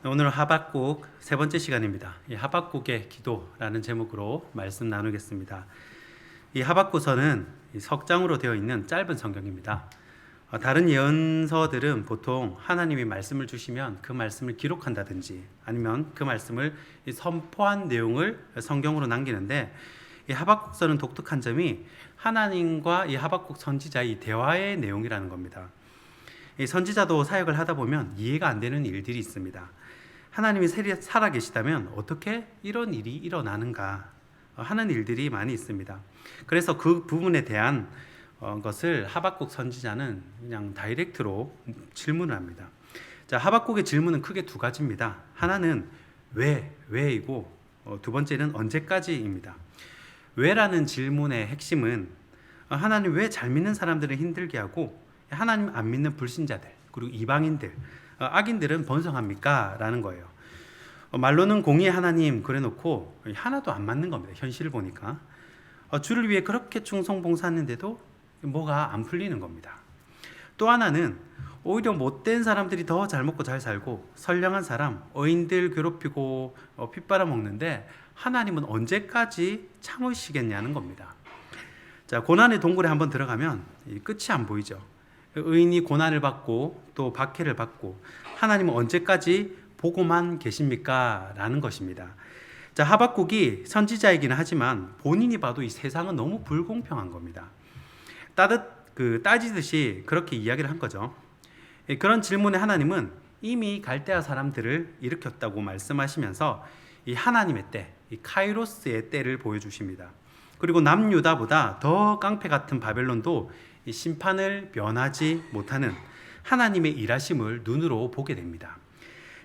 오늘은 하박국 세 번째 시간입니다. 이 하박국의 기도라는 제목으로 말씀 나누겠습니다. 이 하박국서는 석 장으로 되어 있는 짧은 성경입니다. 다른 예언서들은 보통 하나님이 말씀을 주시면 그 말씀을 기록한다든지 아니면 그 말씀을 선포한 내용을 성경으로 남기는데, 이 하박국서는 독특한 점이 하나님과 이 하박국 선지자의 대화의 내용이라는 겁니다. 이 선지자도 사역을 하다 보면 이해가 안 되는 일들이 있습니다. 하나님이 살아 계시다면 어떻게 이런 일이 일어나는가 하는 일들이 많이 있습니다. 그래서 그 부분에 대한 것을 하박국 선지자는 그냥 다이렉트로 질문을 합니다. 자, 하박국의 질문은 크게 두 가지입니다. 하나는 왜이고 두 번째는 언제까지입니다. 왜라는 질문의 핵심은 하나님 왜 잘 믿는 사람들을 힘들게 하고 하나님 안 믿는 불신자들 그리고 이방인들 악인들은 번성합니까? 라는 거예요. 말로는 공의의 하나님 그래놓고 하나도 안 맞는 겁니다. 현실을 보니까 주를 위해 그렇게 충성봉사하는데도 뭐가 안 풀리는 겁니다. 또 하나는 오히려 못된 사람들이 더 잘 먹고 잘 살고 선량한 사람, 어인들 괴롭히고 핏 빨아먹는데 하나님은 언제까지 참으시겠냐는 겁니다. 자, 고난의 동굴에 한번 들어가면 끝이 안 보이죠. 의인이 고난을 받고 또 박해를 받고 하나님은 언제까지 보고만 계십니까? 라는 것입니다. 자, 하박국이 선지자이기는 하지만 본인이 봐도 이 세상은 너무 불공평한 겁니다. 따지듯이 그렇게 이야기를 한 거죠. 그런 질문에 하나님은 이미 갈대아 사람들을 일으켰다고 말씀하시면서 이 하나님의 때, 이 카이로스의 때를 보여주십니다. 그리고 남유다보다 더 깡패 같은 바벨론도 이 심판을 면하지 못하는 하나님의 일하심을 눈으로 보게 됩니다.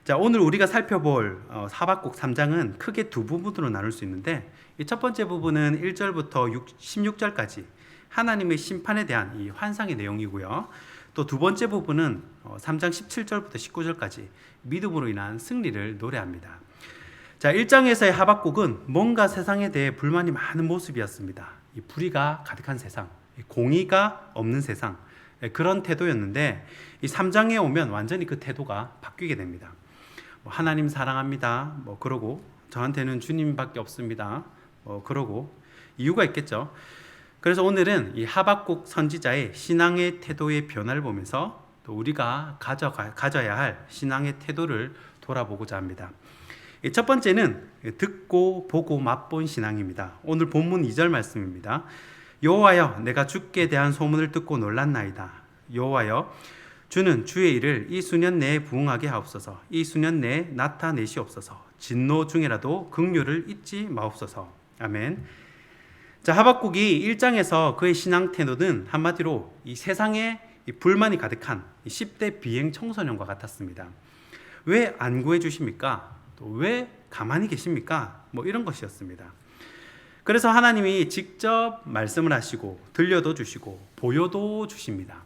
자, 오늘 우리가 살펴볼 하박국 3장은 크게 두 부분으로 나눌 수 있는데, 이 첫 번째 부분은 1절부터 16절까지 하나님의 심판에 대한 이 환상의 내용이고요. 또 두 번째 부분은 3장 17절부터 19절까지 믿음으로 인한 승리를 노래합니다. 자, 1장에서의 하박국은 뭔가 세상에 대해 불만이 많은 모습이었습니다. 이 불의가 가득한 세상, 공의가 없는 세상, 그런 태도였는데 이 3장에 오면 완전히 그 태도가 바뀌게 됩니다. 하나님 사랑합니다. 그러고 저한테는 주님밖에 없습니다. 그러고 이유가 있겠죠. 그래서 오늘은 이 하박국 선지자의 신앙의 태도의 변화를 보면서 또 우리가 가져야 할 신앙의 태도를 돌아보고자 합니다. 첫 번째는 듣고 보고 맛본 신앙입니다. 오늘 본문 2절 말씀입니다. 여호와여, 내가 주께 대한 소문을 듣고 놀랐나이다. 여호와여, 주는 주의 일을 이 수년 내에 부응하게 하옵소서. 이 수년 내에 나타내시옵소서. 진노 중에라도 긍휼을 잊지 마옵소서. 아멘. 자, 하박국이 1장에서 그의 신앙 태도는 한마디로 이 세상에 불만이 가득한 10대 비행 청소년과 같았습니다. 왜 안 구해주십니까? 또 왜 가만히 계십니까? 이런 것이었습니다. 그래서 하나님이 직접 말씀을 하시고 들려도 주시고 보여도 주십니다.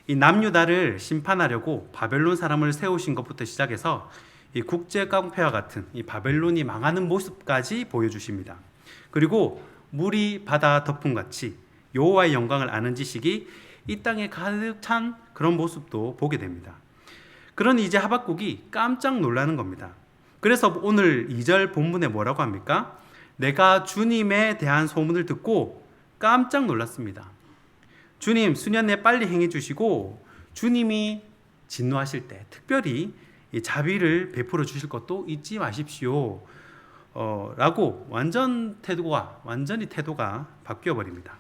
이 남유다를 심판하려고 바벨론 사람을 세우신 것부터 시작해서 이 국제 깡패와 같은 이 바벨론이 망하는 모습까지 보여주십니다. 그리고 물이 바다 덮음같이 여호와의 영광을 아는 지식이 이 땅에 가득 찬 그런 모습도 보게 됩니다. 그러니 이제 하박국이 깜짝 놀라는 겁니다. 그래서 오늘 2절 본문에 뭐라고 합니까? 내가 주님에 대한 소문을 듣고 깜짝 놀랐습니다. 주님 수년 내에 빨리 행해 주시고 주님이 진노하실 때 특별히 자비를 베풀어 주실 것도 잊지 마십시오. 라고 완전히 태도가 바뀌어 버립니다.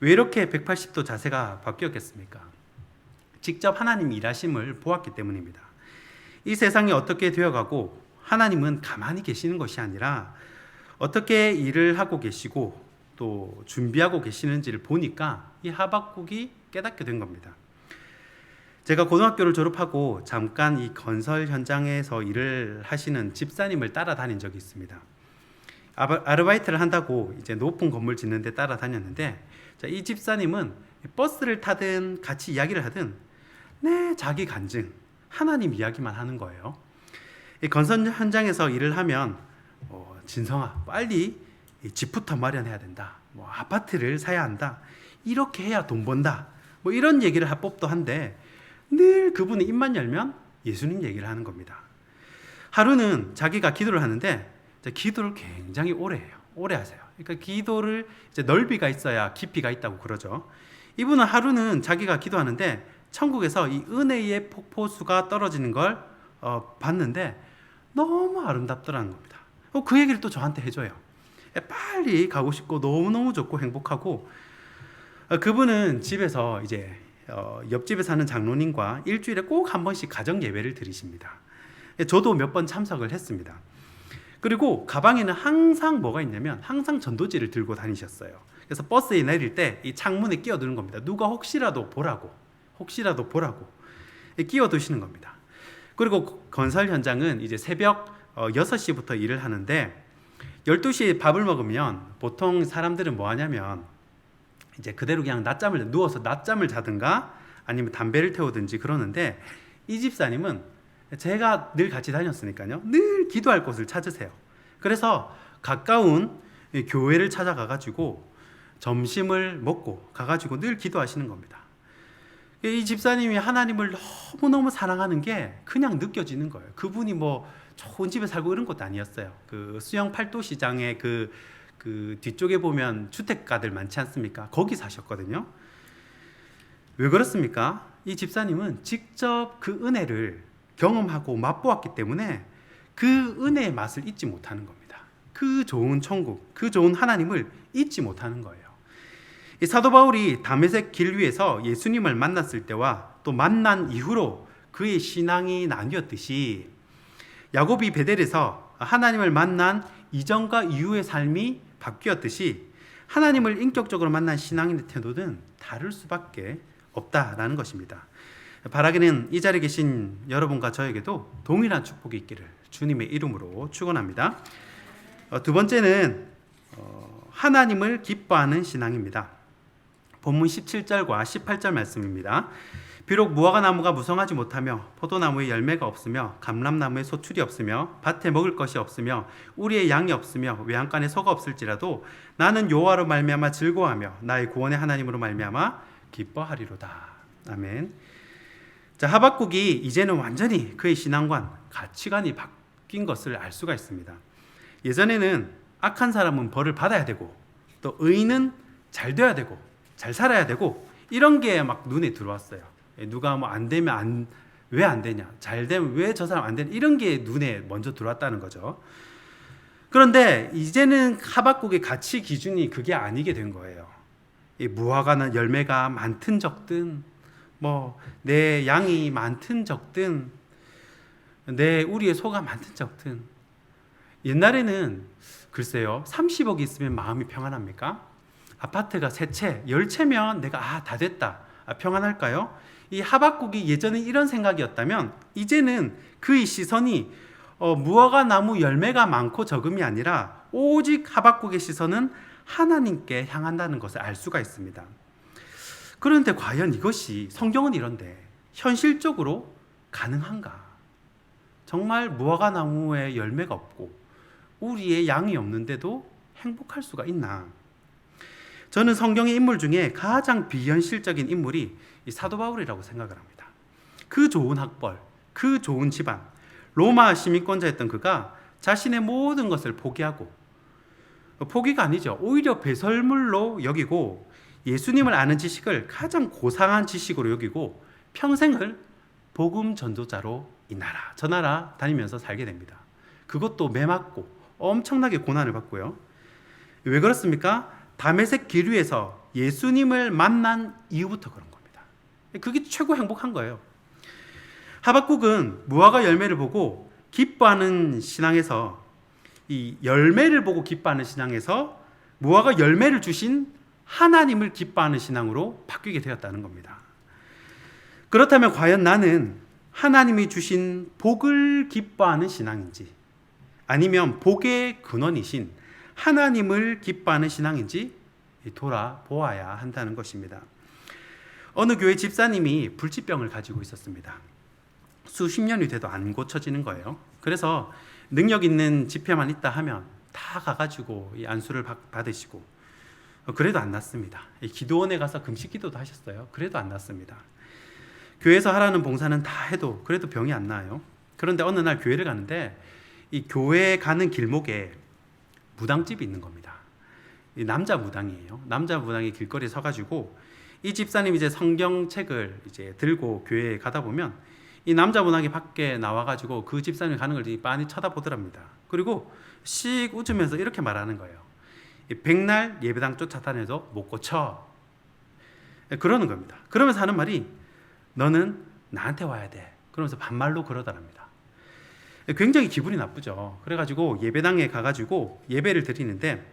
왜 이렇게 180도 자세가 바뀌었겠습니까? 직접 하나님 일하심을 보았기 때문입니다. 이 세상이 어떻게 되어가고 하나님은 가만히 계시는 것이 아니라 어떻게 일을 하고 계시고 또 준비하고 계시는지를 보니까 이 하박국이 깨닫게 된 겁니다. 제가 고등학교를 졸업하고 잠깐 이 건설 현장에서 일을 하시는 집사님을 따라다닌 적이 있습니다. 아르바이트를 한다고 이제 높은 건물 짓는 데 따라다녔는데, 이 집사님은 버스를 타든 같이 이야기를 하든 자기 간증, 하나님 이야기만 하는 거예요. 이 건설 현장에서 일을 하면 진성아 빨리 집부터 마련해야 된다. 아파트를 사야 한다. 이렇게 해야 돈 번다. 이런 얘기를 할 법도 한데 늘 그분이 입만 열면 예수님 얘기를 하는 겁니다. 하루는 자기가 기도를 하는데 기도를 굉장히 오래 해요. 오래 하세요. 그러니까 기도를 이제 넓이가 있어야 깊이가 있다고 그러죠. 이분은 하루는 자기가 기도하는데 천국에서 이 은혜의 폭포수가 떨어지는 걸 봤는데 너무 아름답더라는 겁니다. 그 얘기를 또 저한테 해줘요. 빨리 가고 싶고 너무너무 좋고 행복하고, 그분은 집에서 이제 옆집에 사는 장로님과 일주일에 꼭 한 번씩 가정 예배를 드리십니다. 저도 몇 번 참석을 했습니다. 그리고 가방에는 항상 뭐가 있냐면 항상 전도지를 들고 다니셨어요. 그래서 버스에 내릴 때 이 창문에 끼워두는 겁니다. 누가 혹시라도 보라고 끼워두시는 겁니다. 그리고 건설 현장은 이제 새벽 6시부터 일을 하는데 12시에 밥을 먹으면 보통 사람들은 뭐 하냐면 이제 그대로 그냥 누워서 낮잠을 자든가 아니면 담배를 태우든지 그러는데, 이 집사님은 제가 늘 같이 다녔으니까요, 늘 기도할 곳을 찾으세요. 그래서 가까운 교회를 찾아가가지고 점심을 먹고 가가지고 늘 기도하시는 겁니다. 이 집사님이 하나님을 너무너무 사랑하는 게 그냥 느껴지는 거예요. 그분이 뭐 좋은 집에 살고 이런 것도 아니었어요. 그 수영 팔도 시장에 그 뒤쪽에 보면 주택가들 많지 않습니까? 거기 사셨거든요. 왜 그렇습니까? 이 집사님은 직접 그 은혜를 경험하고 맛보았기 때문에 그 은혜의 맛을 잊지 못하는 겁니다. 그 좋은 천국, 그 좋은 하나님을 잊지 못하는 거예요. 이 사도 바울이 다메섹 길 위에서 예수님을 만났을 때와 또 만난 이후로 그의 신앙이 나뉘었듯이, 야고비 베델에서 하나님을 만난 이전과 이후의 삶이 바뀌었듯이 하나님을 인격적으로 만난 신앙인의 태도는 다를 수밖에 없다라는 것입니다. 바라기는 이 자리에 계신 여러분과 저에게도 동일한 축복이 있기를 주님의 이름으로 축원합니다. 두 번째는 하나님을 기뻐하는 신앙입니다. 본문 17절과 18절 말씀입니다. 비록 무화과나무가 무성하지 못하며 포도나무에 열매가 없으며 감람나무에 소출이 없으며 밭에 먹을 것이 없으며 우리의 양이 없으며 외양간에 소가 없을지라도 나는 여호와로 말미암아 즐거워하며 나의 구원의 하나님으로 말미암아 기뻐하리로다. 아멘. 자, 하박국이 이제는 완전히 그의 신앙관, 가치관이 바뀐 것을 알 수가 있습니다. 예전에는 악한 사람은 벌을 받아야 되고 또 의인은 잘 돼야 되고 잘 살아야 되고 이런 게 막 눈에 들어왔어요. 누가 뭐 안 되면 왜 안 되냐, 잘 되면 왜 저 사람 안 되냐, 이런 게 눈에 먼저 들어왔다는 거죠. 그런데 이제는 하박국의 가치 기준이 그게 아니게 된 거예요. 이 무화과나 열매가 많든 적든, 뭐 내 양이 많든 적든, 내 우리의 소가 많든 적든, 옛날에는 글쎄요 30억이 있으면 마음이 평안합니까? 아파트가 3채, 10채면 내가 다 됐다, 평안할까요? 이 하박국이 예전에 이런 생각이었다면 이제는 그의 시선이 무화과 나무 열매가 많고 적음이 아니라 오직 하박국의 시선은 하나님께 향한다는 것을 알 수가 있습니다. 그런데 과연 이것이, 성경은 이런데 현실적으로 가능한가? 정말 무화과 나무에 열매가 없고 우리의 양이 없는데도 행복할 수가 있나? 저는 성경의 인물 중에 가장 비현실적인 인물이 이 사도 바울이라고 생각을 합니다. 그 좋은 학벌, 그 좋은 집안, 로마 시민권자였던 그가 자신의 모든 것을 포기하고, 포기가 아니죠, 오히려 배설물로 여기고 예수님을 아는 지식을 가장 고상한 지식으로 여기고 평생을 복음 전도자로 이 나라 저 나라 다니면서 살게 됩니다. 그것도 매맞고 엄청나게 고난을 받고요. 왜 그렇습니까? 다메섹 길 위에서 예수님을 만난 이후부터 그런 겁니다. 그게 최고 행복한 거예요. 하박국은 무화과 열매를 보고 기뻐하는 신앙에서, 이 열매를 보고 기뻐하는 신앙에서 무화과 열매를 주신 하나님을 기뻐하는 신앙으로 바뀌게 되었다는 겁니다. 그렇다면 과연 나는 하나님이 주신 복을 기뻐하는 신앙인지, 아니면 복의 근원이신 하나님을 기뻐하는 신앙인지 돌아보아야 한다는 것입니다. 어느 교회 집사님이 불치병을 가지고 있었습니다. 수십 년이 돼도 안 고쳐지는 거예요. 그래서 능력 있는 집회만 있다 하면 다 가가지고 이 안수를 받으시고, 그래도 안 낫습니다. 기도원에 가서 금식 기도도 하셨어요. 그래도 안 낫습니다. 교회에서 하라는 봉사는 다 해도 그래도 병이 안 나아요. 그런데 어느 날 교회를 가는데 이 교회에 가는 길목에 무당집이 있는 겁니다. 이 남자 무당이에요. 남자 무당이 길거리에 서가지고 이 집사님 이제 성경책을 이제 들고 교회에 가다 보면 이 남자 무당이 밖에 나와가지고 그 집사님이 가는 걸 많이 쳐다보더랍니다. 그리고 씩 웃으면서 이렇게 말하는 거예요. 백날 예배당 쫓아다녀도 못 고쳐. 그러는 겁니다. 그러면서 하는 말이 너는 나한테 와야 돼. 그러면서 반말로 그러더랍니다. 굉장히 기분이 나쁘죠. 그래가지고 예배당에 가가지고 예배를 드리는데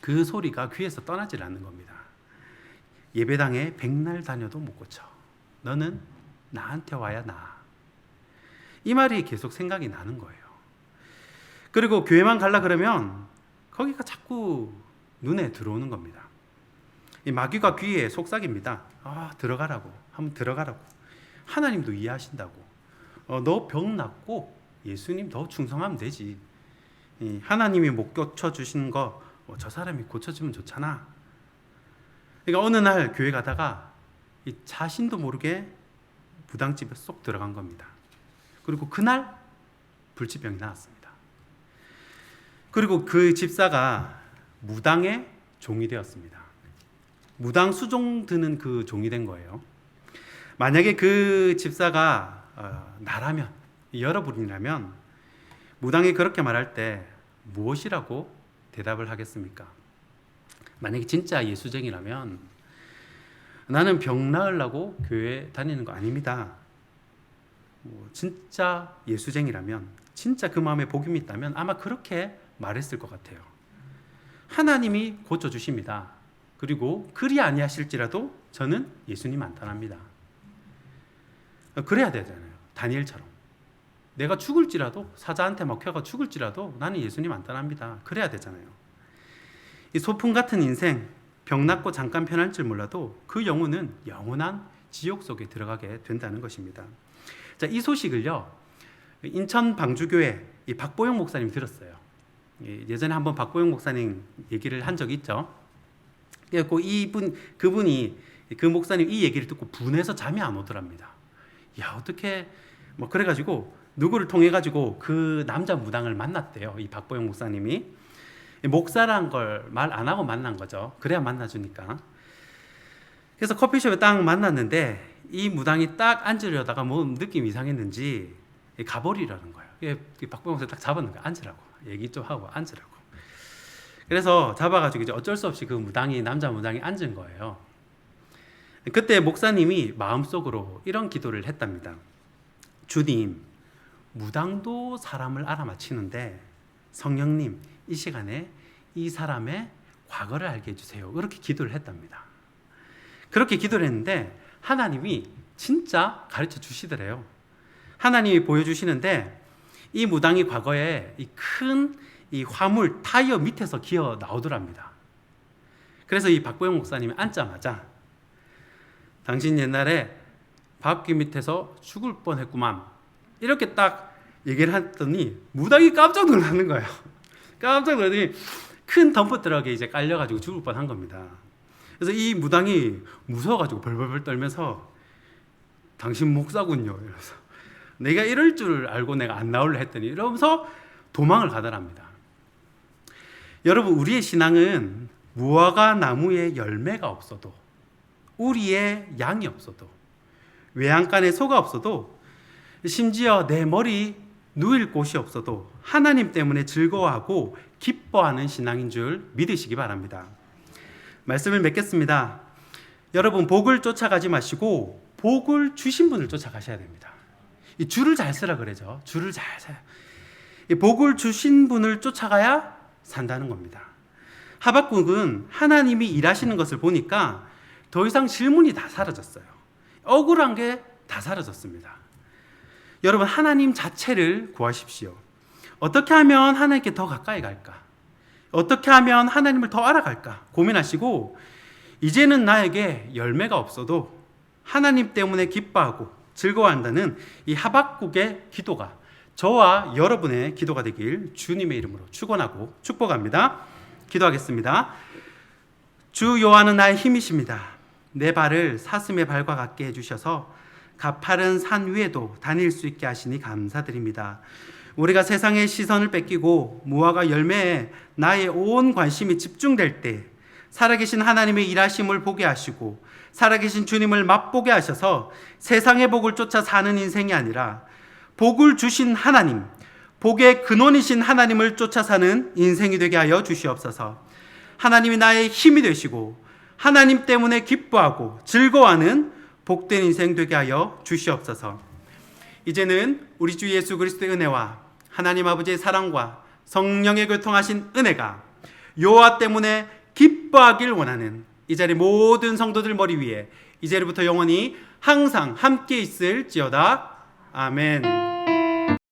그 소리가 귀에서 떠나질 않는 겁니다. 예배당에 백날 다녀도 못 고쳐. 너는 나한테 와야 나. 이 말이 계속 생각이 나는 거예요. 그리고 교회만 가려 그러면 거기가 자꾸 눈에 들어오는 겁니다. 이 마귀가 귀에 속삭입니다. 들어가라고. 한번 들어가라고. 하나님도 이해하신다고. 너 병 낫고 예수님 더 충성하면 되지. 하나님이 못 고쳐주신 거 저 사람이 고쳐주면 좋잖아. 그러니까 어느 날 교회 가다가 이 자신도 모르게 무당집에 쏙 들어간 겁니다. 그리고 그날 불치병이 나왔습니다. 그리고 그 집사가 무당의 종이 되었습니다. 무당 수종 드는 그 종이 된 거예요. 만약에 그 집사가 나라면, 여러분이라면 무당이 그렇게 말할 때 무엇이라고 대답을 하겠습니까? 만약에 진짜 예수쟁이라면 나는 병 나으려고 교회 다니는 거 아닙니다. 진짜 예수쟁이라면, 진짜 그 마음에 복음이 있다면 아마 그렇게 말했을 것 같아요. 하나님이 고쳐주십니다. 그리고 그리 아니하실지라도 저는 예수님 안 따릅니다. 그래야 되잖아요. 다니엘처럼. 내가 죽을지라도, 사자한테 먹혀가 죽을지라도 나는 예수님 안 따릅니다. 그래야 되잖아요. 이 소풍 같은 인생, 병 낫고 잠깐 편할 줄 몰라도 그 영혼은 영원한 지옥 속에 들어가게 된다는 것입니다. 자, 이 소식을요, 인천 방주교회 이 박보영 목사님 들었어요. 예전에 한번 박보영 목사님 얘기를 한 적이 있죠. 그래서 그분이 그 목사님 이 얘기를 듣고 분해서 잠이 안 오더랍니다. 야, 어떻게 그래가지고 누구를 통해 가지고 그 남자 무당을 만났대요. 이 박보영 목사님이 목사란 걸 말 안 하고 만난 거죠. 그래야 만나주니까. 그래서 커피숍에 딱 만났는데 이 무당이 딱 앉으려다가 느낌이 이상했는지 가버리라는 거예요. 박보영 목사님 딱 잡았는 거예요. 앉으라고. 얘기 좀 하고 앉으라고. 그래서 잡아가지고 이제 어쩔 수 없이 그 남자 무당이 앉은 거예요. 그때 목사님이 마음속으로 이런 기도를 했답니다. 주님, 무당도 사람을 알아맞히는데 성령님, 이 시간에 이 사람의 과거를 알게 해주세요. 그렇게 기도를 했답니다. 그렇게 기도를 했는데 하나님이 진짜 가르쳐 주시더래요. 하나님이 보여주시는데 이 무당이 과거에 이 큰 이 화물 타이어 밑에서 기어 나오더랍니다. 그래서 이 박보영 목사님이 앉자마자 당신 옛날에 바퀴 밑에서 죽을 뻔했구만. 이렇게 딱 얘기를 했더니 무당이 깜짝 놀라는 거예요. 깜짝 놀라더니 큰 덤프트럭에 이제 깔려가지고 죽을 뻔한 겁니다. 그래서 이 무당이 무서워가지고 벌벌벌 떨면서 당신 목사군요. 이러면서 내가 이럴 줄 알고 내가 안 나올래 했더니 이러면서 도망을 가더랍니다. 여러분, 우리의 신앙은 무화과 나무에 열매가 없어도, 우리의 양이 없어도, 외양간에 소가 없어도, 심지어 내 머리 누일 곳이 없어도 하나님 때문에 즐거워하고 기뻐하는 신앙인 줄 믿으시기 바랍니다. 말씀을 맺겠습니다. 여러분, 복을 쫓아가지 마시고 복을 주신 분을 쫓아가셔야 됩니다. 이 줄을 잘 쓰라 그러죠. 줄을 잘 서요. 이 복을 주신 분을 쫓아가야 산다는 겁니다. 하박국은 하나님이 일하시는 것을 보니까 더 이상 질문이 다 사라졌어요. 억울한 게 다 사라졌습니다. 여러분, 하나님 자체를 구하십시오. 어떻게 하면 하나님께 더 가까이 갈까? 어떻게 하면 하나님을 더 알아갈까? 고민하시고 이제는 나에게 열매가 없어도 하나님 때문에 기뻐하고 즐거워한다는 이 하박국의 기도가 저와 여러분의 기도가 되길 주님의 이름으로 축원하고 축복합니다. 기도하겠습니다. 주 여호와는 나의 힘이십니다. 내 발을 사슴의 발과 같게 해주셔서 가파른 산 위에도 다닐 수 있게 하시니 감사드립니다. 우리가 세상의 시선을 뺏기고 무화과 열매에 나의 온 관심이 집중될 때 살아계신 하나님의 일하심을 보게 하시고 살아계신 주님을 맛보게 하셔서 세상의 복을 쫓아 사는 인생이 아니라 복을 주신 하나님, 복의 근원이신 하나님을 쫓아 사는 인생이 되게 하여 주시옵소서. 하나님이 나의 힘이 되시고 하나님 때문에 기뻐하고 즐거워하는 복된 인생 되게 하여 주시옵소서. 이제는 우리 주 예수 그리스도의 은혜와 하나님 아버지의 사랑과 성령의 교통하신 은혜가 여호와 때문에 기뻐하길 원하는 이 자리 모든 성도들 머리 위에 이제부터 영원히 항상 함께 있을지어다. 아멘.